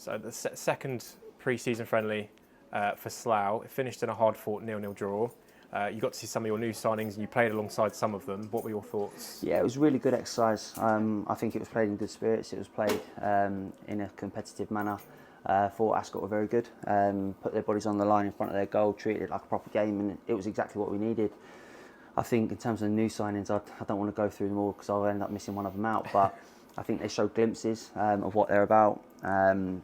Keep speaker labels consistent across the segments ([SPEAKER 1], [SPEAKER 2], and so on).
[SPEAKER 1] So the second pre-season friendly for Slough. It finished in a hard-fought 0-0 draw. You got to see some of your new signings and you played alongside some of them. What were your thoughts?
[SPEAKER 2] Yeah, it was a really good exercise. I think it was played in good spirits. It was played in a competitive manner. Thought Ascot were very good. Put their bodies on the line in front of their goal, treated it like a proper game, and it was exactly what we needed. I think in terms of the new signings, I don't want to go through them all because I'll end up missing one of them out, but I think they showed glimpses of what they're about.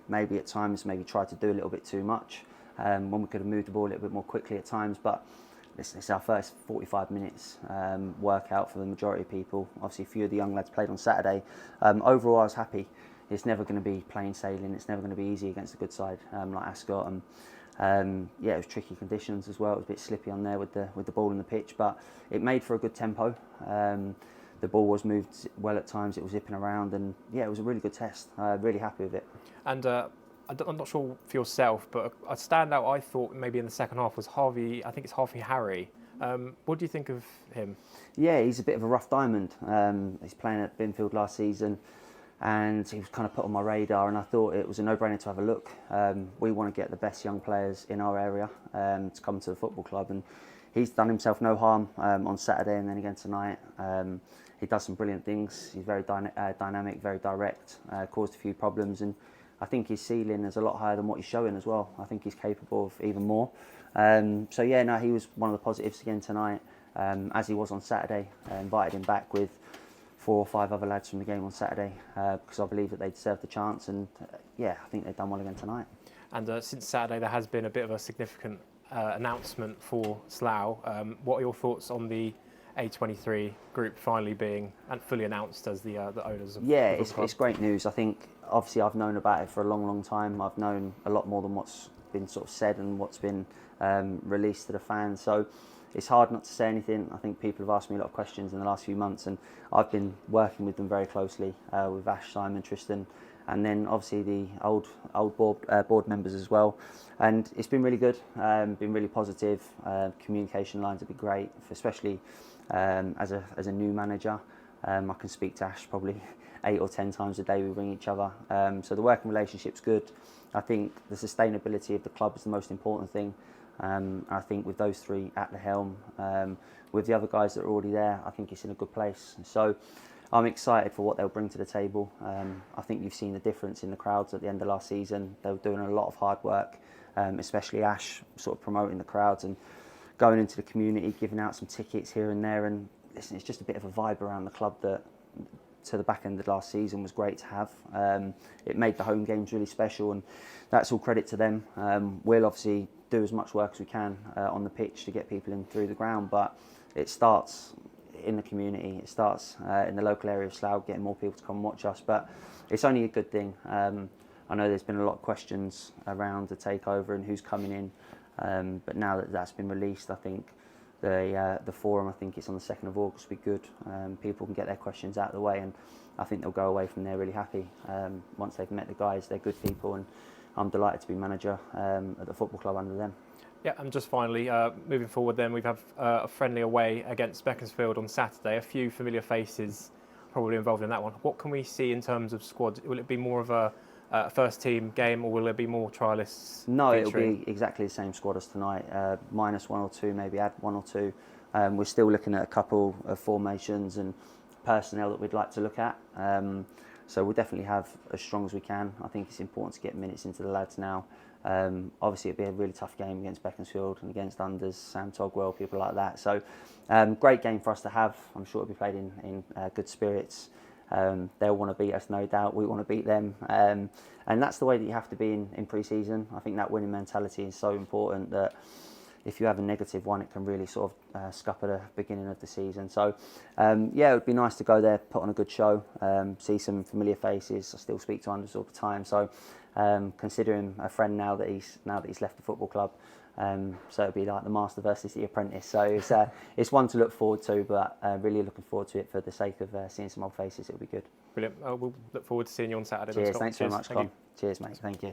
[SPEAKER 2] Maybe at times, tried to do a little bit too much when we could have moved the ball a little bit more quickly at times, but it's our first 45 minutes workout for the majority of people. Obviously, a few of the young lads played on Saturday. Overall, I was happy. It's never going to be plain sailing. It's never going to be easy against a good side like Ascot. And yeah, it was tricky conditions as well. It was a bit slippy on there with the ball in the pitch, but it made for a good tempo. The ball was moved well at times. It was zipping around, and yeah, it was a really good test. Really happy with it.
[SPEAKER 1] And I'm not sure for yourself, but a standout I thought maybe in the second half was Harvey. I think it's Harvey Harvey. What do you think of him?
[SPEAKER 2] Yeah, he's a bit of a rough diamond. He's playing at Binfield last season, and he was kind of put on my radar, and I thought it was a no-brainer to have a look. We want to get the best young players in our area to come to the football club, and he's done himself no harm on Saturday and then again tonight. He does some brilliant things. He's very dynamic, very direct, caused a few problems, and I think his ceiling is a lot higher than what he's showing as well. I think he's capable of even more. So yeah, no, he was one of the positives again tonight, as he was on Saturday. I invited him back with 4 or 5 other lads from the game on Saturday because I believe that they deserved the chance, and yeah, I think they've done well again tonight.
[SPEAKER 1] And since Saturday, there has been a bit of a significant announcement for Slough. What are your thoughts on the A23 Group finally being fully announced as the owners of
[SPEAKER 2] Yeah,
[SPEAKER 1] the club?
[SPEAKER 2] It's great news. I think obviously I've known about it for a long, long time. I've known a lot more than what's been sort of said and what's been released to the fans. So it's hard not to say anything. I think people have asked me a lot of questions in the last few months, and I've been working with them very closely with Ash, Simon, Tristan, and then obviously the old board members as well. And it's been really good, been really positive. Communication lines have been great, especially as a new manager. I can speak to Ash probably 8 or 10 times a day. We ring each other, so the working relationship's good. I think the sustainability of the club is the most important thing. I think with those 3 at the helm, with the other guys that are already there, I think it's in a good place. So I'm excited for what they'll bring to the table. I think you've seen the difference in the crowds at the end of last season. They were doing a lot of hard work, especially Ash, sort of promoting the crowds and going into the community, giving out some tickets here and there. And listen, it's just a bit of a vibe around the club that to the back end of last season was great to have. It made the home games really special, and that's all credit to them. We'll obviously do as much work as we can on the pitch to get people in through the ground, but it starts in the community. It starts in the local area of Slough, getting more people to come and watch us, but it's only a good thing. I know there's been a lot of questions around the takeover and who's coming in, but now that that's been released, I think the forum, I think it's on the 2nd of August, will be good. People can get their questions out of the way, and I think they'll go away from there really happy. Once they've met the guys, they're good people, and I'm delighted to be manager at the football club under them.
[SPEAKER 1] Yeah, and just finally, moving forward then, we have a friendly away against Beaconsfield on Saturday. A few familiar faces probably involved in that one. What can we see in terms of squad? Will it be more of a first team game, or will there be more trialists?
[SPEAKER 2] No,
[SPEAKER 1] featuring?
[SPEAKER 2] it'll be exactly the same squad as tonight, minus 1 or 2, maybe add 1 or 2. We're still looking at a couple of formations and personnel that we'd like to look at. So we'll definitely have as strong as we can. I think it's important to get minutes into the lads now. Obviously, it'll be a really tough game against Beaconsfield and against Unders, Sam Togwell, people like that. So great game for us to have. I'm sure it'll be played in good spirits. They'll want to beat us, no doubt. We want to beat them. And that's the way that you have to be in pre-season. I think that winning mentality is so important that if you have a negative one, it can really sort of scupper the beginning of the season. So, yeah, it would be nice to go there, put on a good show, see some familiar faces. I still speak to Anders all the time, so consider him a friend now that he's left the football club. So it'd be like the master versus the apprentice. So it's one to look forward to, but really looking forward to it for the sake of seeing some old faces. It'll be good.
[SPEAKER 1] Brilliant. We'll look forward to seeing you on Saturday.
[SPEAKER 2] Cheers. Thanks very much, Con. Cheers, mate. Thank you.